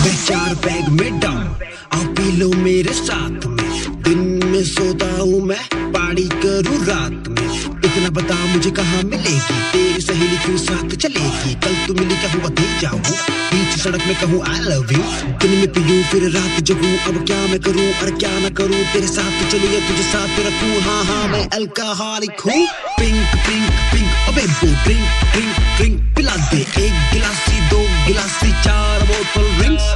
मैं 4 बैग में डाउन, आओ पी लो मेरे साथ में। दिन में सोता हूँ मैं, पार्टी करूँ रात में। इतना बता मुझे कहाँ मिलेगी, तेरी सहेली क्यों साथ चलेगी। कल तू मिली क्या हुआ देख जाऊँ, बीच सड़क में कहूँ I love you। दिन में पीऊँ फिर रात जगूँ, अब क्या मैं करूँ और क्या ना करूँ। तेरे साथ चलूँ या तुझे साथ रखूँ, हाँ हाँ मैं अल्कोहलिक हूँ। पिंक पिंक पिंक अबे वो ड्रिंक ड्रिंक ड्रिंक पिला दे। 1 गिलासी 2 गिलासी 4 बोतल ड्रिंक्स।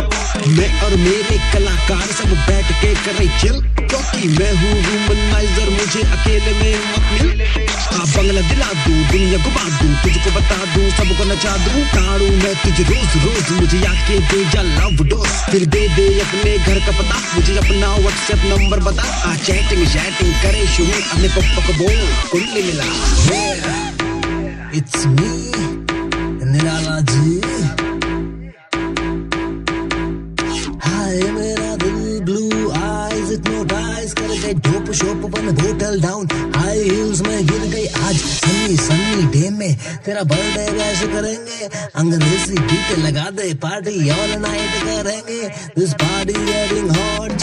मैं और मेरे कलाकार सब बैठ के करें चिल, क्योंकि मैं हूँ वुमनाइजर, मुझे अकेले में मत मिल। हाँ बंगला दिला दूँ, दुनिया घुमा दूँ, तुझको बता दूँ, सबको नचा दूँ। ताड़ू मैं तुझे रोज रोज, मुझे आके दे जा लव डोज। फिर दे दे अपने घर का पता, मुझे अपना व्हाट्सएप नंबर बता। चैटिंग चैटिंग करे शुरू, अपने पप्पा को बोल कुंडली मिला। It's me, Nirala ji. हाय मेरा दिल ब्लू आईज hypnotize कर गए डोप शोप वन बोतल डाउन। हाई हील्स में गिर गई आज सन्नी सन्नी डे में। तेरा बर्थडे वैसे करेंगे, अंग्रेजी बीट लगा दे, पार्टी ऑल नाइट करेंगे। This party getting hot,